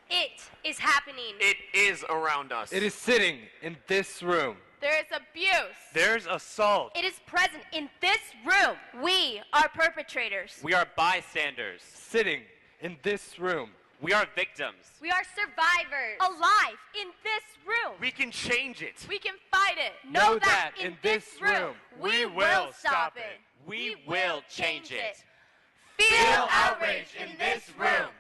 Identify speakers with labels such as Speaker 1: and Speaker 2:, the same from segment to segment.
Speaker 1: It is happening.
Speaker 2: It is around us.
Speaker 3: It is sitting in this room.
Speaker 4: There is abuse.
Speaker 5: There's assault.
Speaker 1: It is present in this room. We are perpetrators.
Speaker 6: We are bystanders.
Speaker 3: Sitting in this room.
Speaker 6: We are victims.
Speaker 1: We are survivors. Alive in this room.
Speaker 2: We can change it.
Speaker 4: We can fight it.
Speaker 1: Know that in this room, we will stop it.
Speaker 6: We will change it.
Speaker 1: Feel outrage in this room.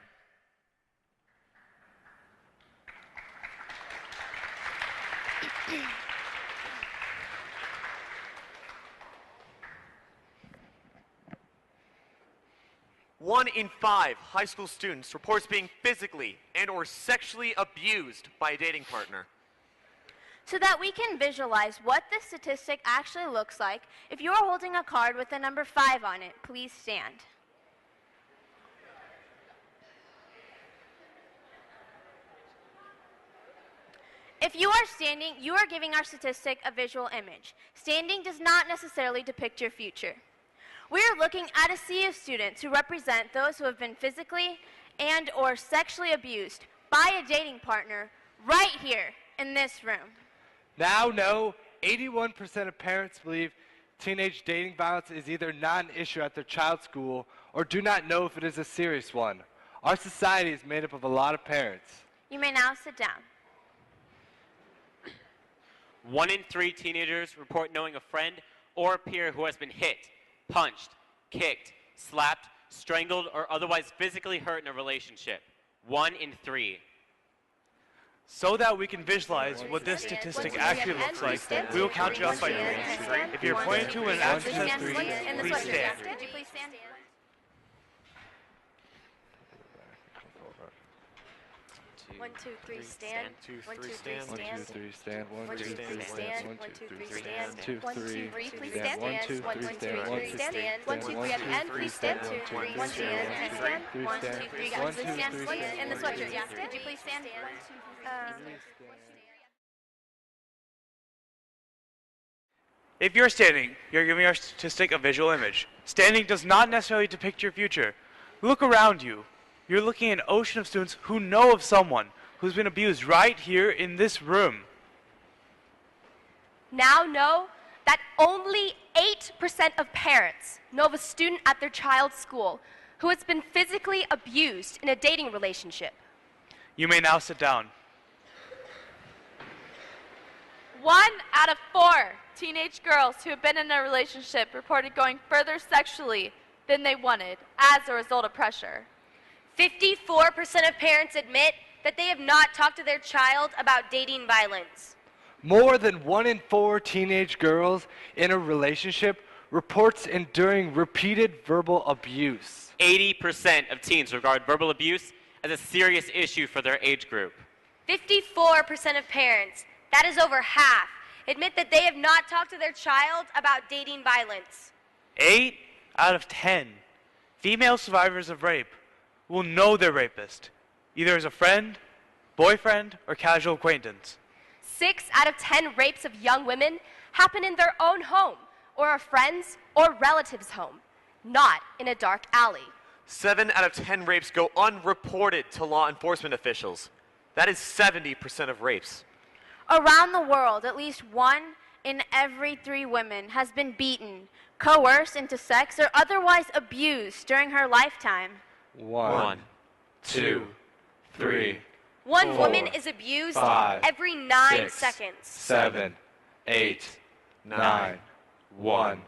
Speaker 2: One in 5 high school students reports being physically and or sexually abused by a dating partner.
Speaker 7: So that we can visualize what this statistic actually looks like, if you are holding a card with the number 5 on it, please stand. If you are standing, you are giving our statistic a visual image. Standing does not necessarily depict your future. We are looking at a sea of students who represent those who have been physically and or sexually abused by a dating partner right here in this room.
Speaker 3: Now know 81% of parents believe teenage dating violence is either not an issue at their child's school or do not know if it is a serious one. Our society is made up of a lot of parents.
Speaker 7: You may now sit down.
Speaker 6: 1 in 3 teenagers report knowing a friend or a peer who has been hit, punched, kicked, slapped, strangled, or otherwise physically hurt in a relationship. 1 in 3.
Speaker 5: So that we can visualize what this statistic actually looks like, we will count you up by 3. If you're pointing to an answer says 3, please stand.
Speaker 7: Could you please stand?
Speaker 1: 1, 2, 3, stand. 1, 2, 3, stand.
Speaker 3: 1, 2, 3, stand.
Speaker 1: 1, 2, 3, stand. 1, 2, 3, stand.
Speaker 3: 1, 2, 3,
Speaker 1: 1, 2, 3, please
Speaker 3: stand.
Speaker 1: stand.
Speaker 3: 1, 2,
Speaker 1: 1, 2,
Speaker 3: 3,
Speaker 1: 3, stand. 1, 2, 3 at the end, please stand. 2, 3, 1, 2, 3, stand. 1, 2, 3, guys, please stand. In the sweatshirt, yeah. Could you please stand?
Speaker 5: If you're standing, you're giving our statistic a visual image. Standing does not necessarily depict your future. Look around you. You're looking at an ocean of students who know of someone who's been abused right here in this room.
Speaker 1: Now know that only 8% of parents know of a student at their child's school who has been physically abused in a dating relationship.
Speaker 5: You may now sit down.
Speaker 4: 1 out of 4 teenage girls who have been in a relationship reported going further sexually than they wanted as a result of pressure.
Speaker 1: 54% of parents admit that they have not talked to their child about dating violence.
Speaker 3: More than 1 in 4 teenage girls in a relationship reports enduring repeated verbal abuse.
Speaker 6: 80% of teens regard verbal abuse as a serious issue for their age group.
Speaker 1: 54% of parents, that is over half, admit that they have not talked to their child about dating violence.
Speaker 5: 8 out of 10 female survivors of rape will know their rapist, either as a friend, boyfriend, or casual acquaintance.
Speaker 1: 6 out of 10 rapes of young women happen in their own home, or a friend's or relative's home, not in a dark alley.
Speaker 2: 7 out of 10 rapes go unreported to law enforcement officials. That is 70% of rapes.
Speaker 7: Around the world, at least 1 in every 3 women has been beaten, coerced into sex, or otherwise abused during her lifetime.
Speaker 3: 1, 2, 3,
Speaker 1: One
Speaker 3: 4,
Speaker 1: woman is abused
Speaker 3: 5,
Speaker 1: every 9
Speaker 3: 6,
Speaker 1: seconds.
Speaker 3: 7, 8, 9, 1,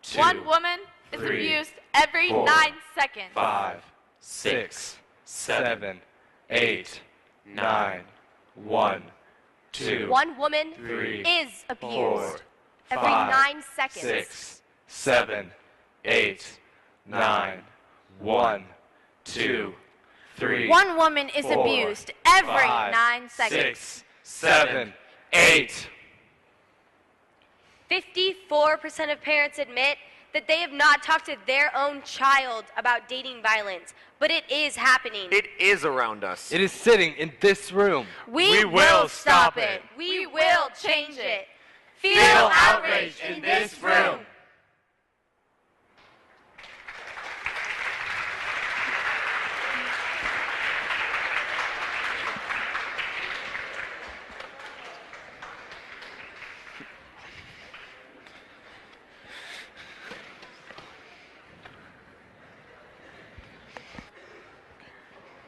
Speaker 3: 2,
Speaker 4: 1 woman is
Speaker 3: 3,
Speaker 4: abused every
Speaker 3: 4,
Speaker 4: 9 seconds.
Speaker 3: 5, 6, 7, 8, 9, 1, 2,
Speaker 1: 1 woman
Speaker 3: 3,
Speaker 1: is abused
Speaker 3: 4,
Speaker 1: every
Speaker 3: 5,
Speaker 1: 9 seconds.
Speaker 3: 6, 7, 8, 9, 1, 2, 3.
Speaker 7: 1 woman is
Speaker 3: 4,
Speaker 7: abused every
Speaker 3: 5,
Speaker 7: 9 seconds.
Speaker 3: 6, 7, 8.
Speaker 1: 54% of parents admit that they have not talked to their own child about dating violence, but it is happening.
Speaker 2: It is around us.
Speaker 3: It is sitting in this room.
Speaker 1: We will stop it. We will change it. Feel outrage in this room.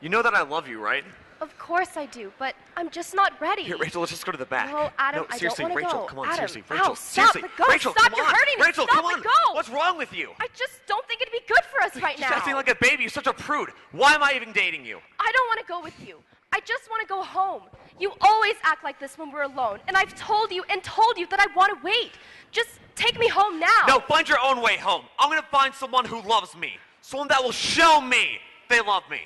Speaker 2: You know that I love you, right?
Speaker 1: Of course I do, but I'm just not ready.
Speaker 2: Here, Rachel, let's just go to the back.
Speaker 1: No, Adam,
Speaker 2: no,
Speaker 1: I
Speaker 2: seriously,
Speaker 1: don't want to
Speaker 2: Rachel,
Speaker 1: go.
Speaker 2: come on,
Speaker 1: Adam,
Speaker 2: seriously,
Speaker 1: ow,
Speaker 2: Rachel,
Speaker 1: stop,
Speaker 2: seriously,
Speaker 1: let go,
Speaker 2: Rachel,
Speaker 1: stop,
Speaker 2: come
Speaker 1: you're
Speaker 2: on,
Speaker 1: hurting me,
Speaker 2: Rachel,
Speaker 1: stop,
Speaker 2: come on.
Speaker 1: let go.
Speaker 2: What's wrong with you?
Speaker 1: I just don't think it'd be good for us right
Speaker 2: You're
Speaker 1: now.
Speaker 2: acting like a baby. You're such a prude. Why am I even dating you?
Speaker 1: I don't want to go with you. I just want to go home. You always act like this when we're alone, and I've told you that I want to wait. Just take me home now.
Speaker 2: No, find your own way home. I'm gonna find someone who loves me. Someone that will show me they love me.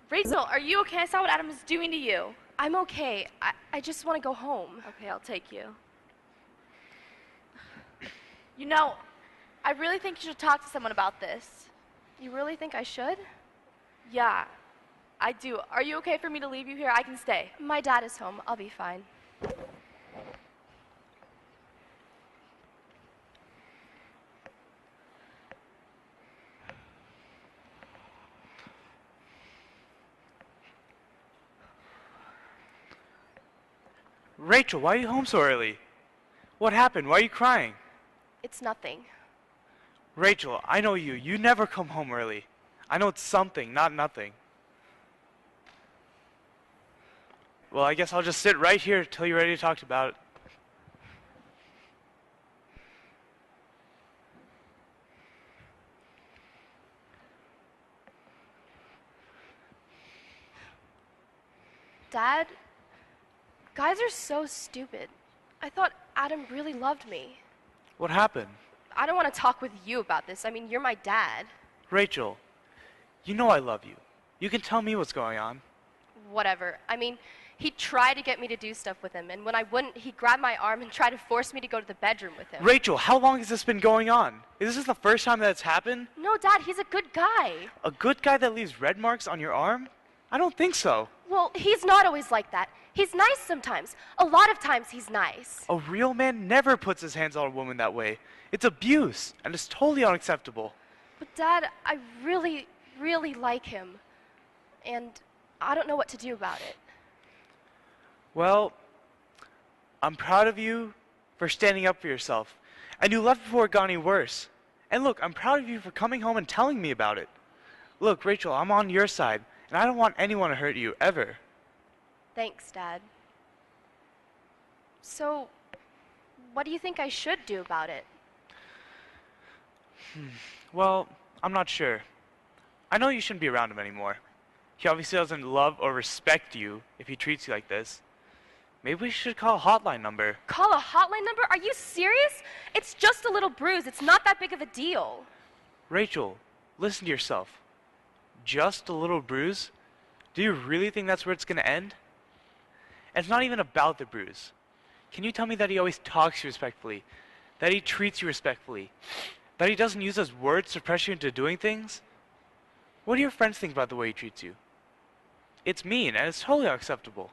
Speaker 4: Rachel, are you okay? I saw what Adam was doing to you.
Speaker 1: I'm okay. I just want to go home.
Speaker 4: Okay, I'll take you. You know, I really think you should talk to someone about this.
Speaker 1: You really think I should?
Speaker 4: Yeah, I do. Are you okay for me to leave you here? I can stay.
Speaker 1: My dad is home. I'll be fine.
Speaker 5: Rachel, why are you home so early? What happened? Why are you crying?
Speaker 1: It's nothing.
Speaker 5: Rachel, I know you. You never come home early. I know it's something, not nothing. Well, I guess I'll just sit right here till you're ready to talk about it.
Speaker 1: Dad, guys are so stupid. I thought Adam really loved me.
Speaker 5: What happened?
Speaker 1: I don't want to talk with you about this. I mean, you're my dad.
Speaker 5: Rachel, you know I love you. You can tell me what's going on.
Speaker 1: Whatever. I mean, he tried to get me to do stuff with him, and when I wouldn't, he grabbed my arm and tried to force me to go to the bedroom with him.
Speaker 5: Rachel, how long has this been going on? Is this the first time that's happened?
Speaker 1: No, Dad, he's a good guy.
Speaker 5: A good guy that leaves red marks on your arm? I don't think so.
Speaker 1: Well, he's not always like that. He's nice sometimes. A lot of times he's nice.
Speaker 5: A real man never puts his hands on a woman that way. It's abuse, and it's totally unacceptable.
Speaker 1: But Dad, I really, really like him. And I don't know what to do about it.
Speaker 5: Well, I'm proud of you for standing up for yourself. And you left before it got any worse. And look, I'm proud of you for coming home and telling me about it. Look, Rachel, I'm on your side, and I don't want anyone to hurt you, ever.
Speaker 1: Thanks, Dad. So, what do you think I should do about it?
Speaker 5: Well, I'm not sure. I know you shouldn't be around him anymore. He obviously doesn't love or respect you if he treats you like this. Maybe we should call a hotline number.
Speaker 1: Call a hotline number? Are you serious? It's just a little bruise. It's not that big of a deal.
Speaker 5: Rachel, listen to yourself. Just a little bruise? Do you really think that's where it's going to end? And it's not even about the bruise. Can you tell me that he always talks to you respectfully? That he treats you respectfully? That he doesn't use his words to pressure you into doing things? What do your friends think about the way he treats you? It's mean, and it's totally unacceptable.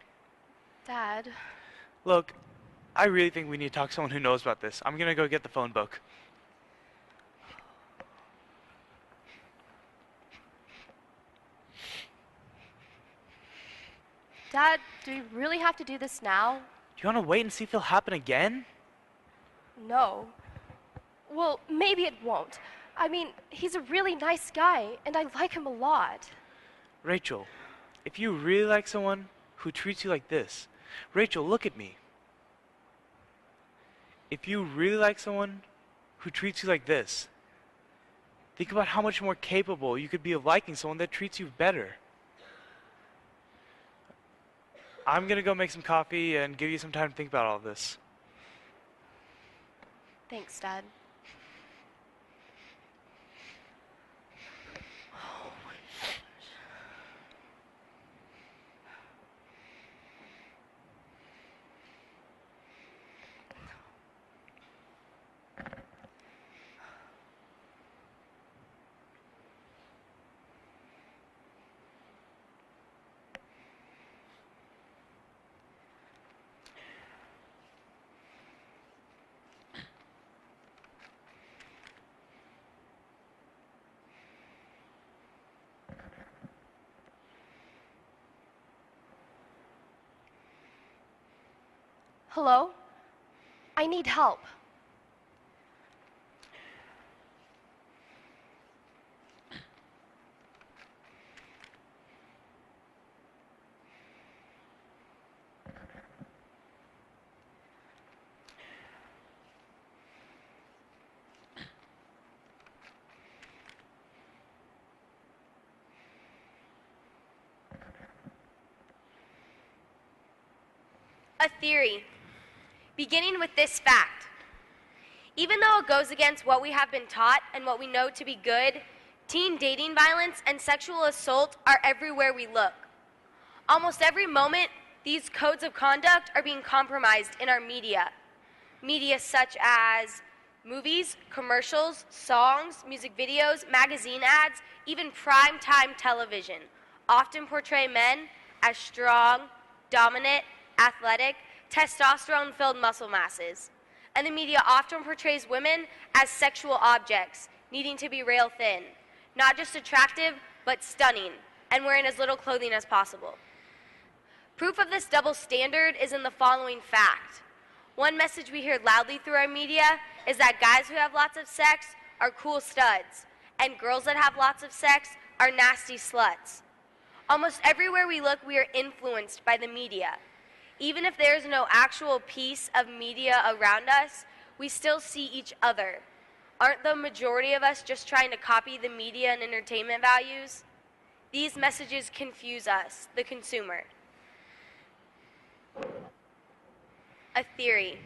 Speaker 1: Dad.
Speaker 5: Look, I really think we need to talk to someone who knows about this. I'm going to go get the phone book.
Speaker 1: Dad, do we really have to do this now?
Speaker 5: Do you want to wait and see if it'll happen again?
Speaker 1: No. Well, maybe it won't. I mean, he's a really nice guy, and I like him a lot.
Speaker 5: Rachel, if you really like someone who treats you like this, Rachel, look at me. If you really like someone who treats you like this, think about how much more capable you could be of liking someone that treats you better. I'm gonna go make some coffee and give you some time to think about all this.
Speaker 1: Thanks, Dad. Hello? I need help. A theory, beginning with this fact. Even though it goes against what we have been taught and what we know to be good, teen dating violence and sexual assault are everywhere we look. Almost every moment, these codes of conduct are being compromised in our media. Media such as movies, commercials, songs, music videos, magazine ads, even primetime television often portray men as strong, dominant, athletic, testosterone-filled muscle masses. And the media often portrays women as sexual objects, needing to be rail thin, not just attractive, but stunning, and wearing as little clothing as possible. Proof of this double standard is in the following fact. One message we hear loudly through our media is that guys who have lots of sex are cool studs, and girls that have lots of sex are nasty sluts. Almost everywhere we look, we are influenced by the media. Even if there is no actual piece of media around us, we still see each other. Aren't the majority of us just trying to copy the media and entertainment values? These messages confuse us, the consumer. A theory.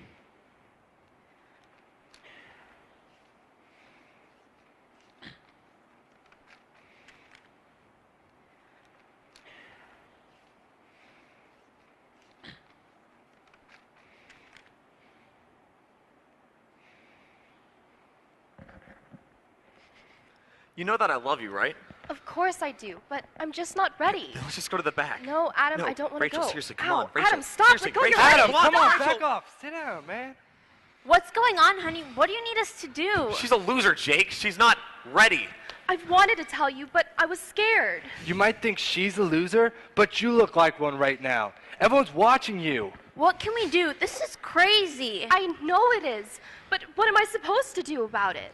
Speaker 2: You know that I love you, right?
Speaker 1: Of course I do, but I'm just not ready.
Speaker 2: Let's just go to the back.
Speaker 1: No, Adam,
Speaker 2: No,
Speaker 1: I don't want to
Speaker 2: Rachel,
Speaker 1: go.
Speaker 2: seriously, come
Speaker 1: Ow,
Speaker 2: on, Rachel,
Speaker 1: Adam, stop.
Speaker 2: seriously,
Speaker 1: Let go of your
Speaker 2: Rachel,
Speaker 1: leg.
Speaker 3: Adam, come on,
Speaker 2: Rachel.
Speaker 3: back off. Sit down, man.
Speaker 7: What's going on, honey? What do you need us to do?
Speaker 2: She's a loser, Jake. She's not ready.
Speaker 1: I've wanted to tell you, but I was scared.
Speaker 3: You might think she's a loser, but you look like one right now. Everyone's watching you.
Speaker 7: What can we do? This is crazy.
Speaker 1: I know it is, but what am I supposed to do about it?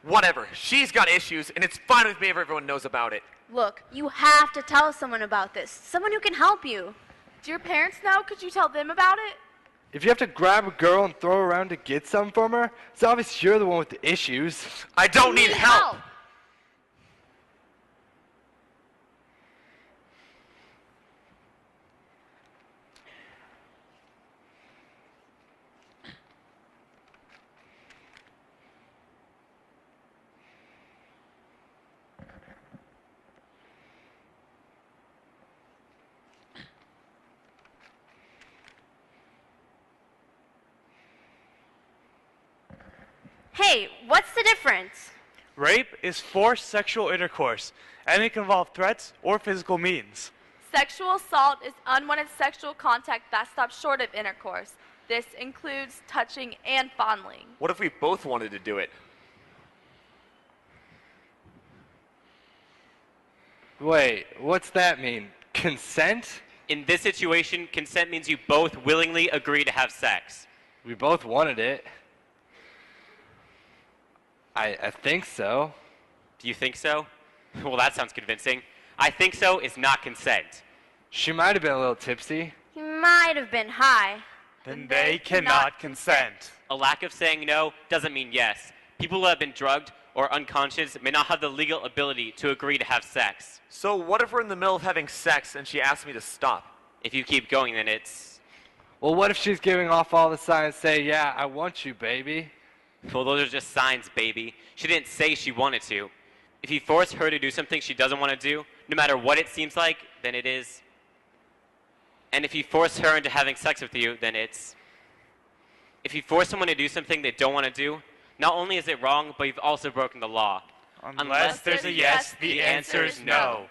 Speaker 2: Whatever. She's got issues, and it's fine with me if everyone knows about it.
Speaker 7: Look, you have to tell someone about this. Someone who can help you.
Speaker 4: Do your parents know? Could you tell them about it?
Speaker 3: If you have to grab a girl and throw her around to get something from her, it's obvious you're the one with the issues.
Speaker 2: I don't need help.
Speaker 7: Hey, what's the difference?
Speaker 5: Rape is forced sexual intercourse, and it can involve threats or physical means.
Speaker 4: Sexual assault is unwanted sexual contact that stops short of intercourse. This includes touching and fondling.
Speaker 2: What if we both wanted to do it?
Speaker 3: Wait, what's that mean? Consent?
Speaker 6: In this situation, consent means you both willingly agree to have sex.
Speaker 3: We both wanted it. I think so.
Speaker 6: Do you think so? Well, that sounds convincing. I think so is not consent.
Speaker 3: She might have been a little tipsy.
Speaker 7: He might have been high.
Speaker 5: Then they cannot consent.
Speaker 6: A lack of saying no doesn't mean yes. People who have been drugged or unconscious may not have the legal ability to agree to have sex.
Speaker 2: So what if we're in the middle of having sex and she asks me to stop?
Speaker 6: If you keep going, then it's...
Speaker 3: Well, what if she's giving off all the signs say, yeah, I want you, baby?
Speaker 6: Well, those are just signs, baby. She didn't say she wanted to. If you force her to do something she doesn't want to do, no matter what it seems like, then it is. And if you force her into having sex with you, then it's. If you force someone to do something they don't want to do, not only is it wrong, but you've also broken the law.
Speaker 5: Unless there's a yes, the answer is no.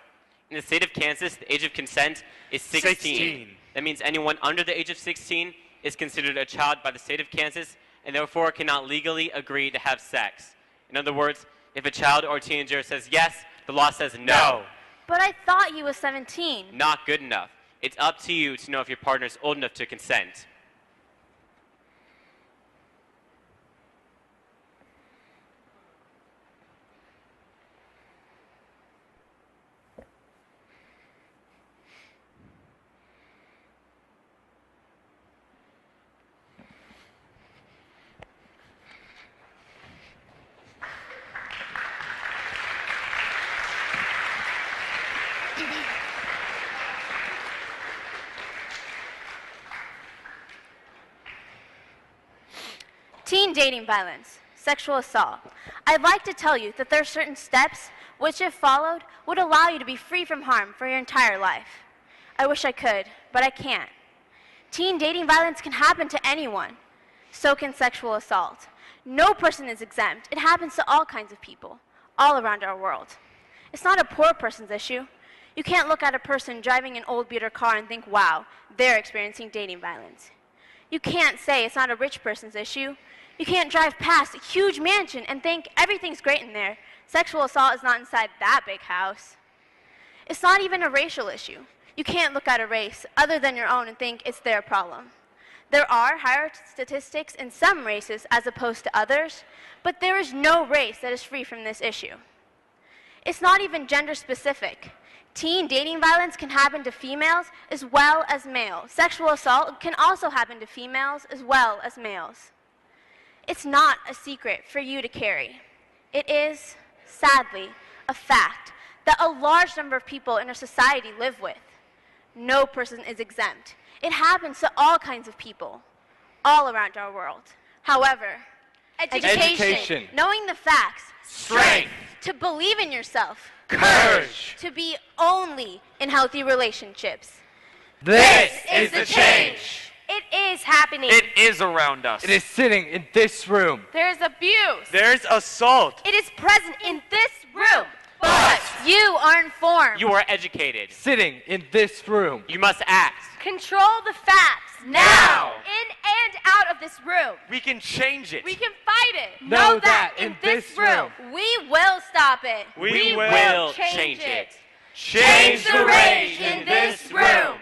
Speaker 6: In the state of Kansas, the age of consent is 16. That means anyone under the age of 16 is considered a child by the state of Kansas and therefore cannot legally agree to have sex. In other words, if a child or teenager says yes, the law says no.
Speaker 7: But I thought he was 17.
Speaker 6: Not good enough. It's up to you to know if your partner is old enough to consent.
Speaker 7: Teen dating violence, sexual assault. I'd like to tell you that there are certain steps which, if followed, would allow you to be free from harm for your entire life. I wish I could, but I can't. Teen dating violence can happen to anyone. So can sexual assault. No person is exempt. It happens to all kinds of people, all around our world. It's not a poor person's issue. You can't look at a person driving an old beater car and think, wow, they're experiencing dating violence. You can't say it's not a rich person's issue. You can't drive past a huge mansion and think everything's great in there. Sexual assault is not inside that big house. It's not even a racial issue. You can't look at a race other than your own and think it's their problem. There are higher statistics in some races as opposed to others, but there is no race that is free from this issue. It's not even gender specific. Teen dating violence can happen to females as well as males. Sexual assault can also happen to females as well as males. It's not a secret for you to carry. It is, sadly, a fact that a large number of people in our society live with. No person is exempt. It happens to all kinds of people, all around our world. However, education, knowing the facts,
Speaker 2: Strength.
Speaker 7: to believe in yourself,
Speaker 2: Courage.
Speaker 7: to be only in healthy relationships.
Speaker 3: This
Speaker 2: is the change.
Speaker 1: It is happening.
Speaker 2: It is around us.
Speaker 3: It is sitting in this room.
Speaker 4: There's abuse.
Speaker 5: There's assault.
Speaker 1: It is present in this room.
Speaker 2: But
Speaker 7: You are informed.
Speaker 6: You are educated.
Speaker 3: Sitting in this room.
Speaker 6: You must act.
Speaker 1: Control the facts
Speaker 2: Now.
Speaker 1: in and out of this room.
Speaker 2: we can change it.
Speaker 4: We can fight it.
Speaker 3: Know that in this room.
Speaker 7: We will stop it.
Speaker 5: We will
Speaker 6: will change it.
Speaker 2: Change the rage in this room.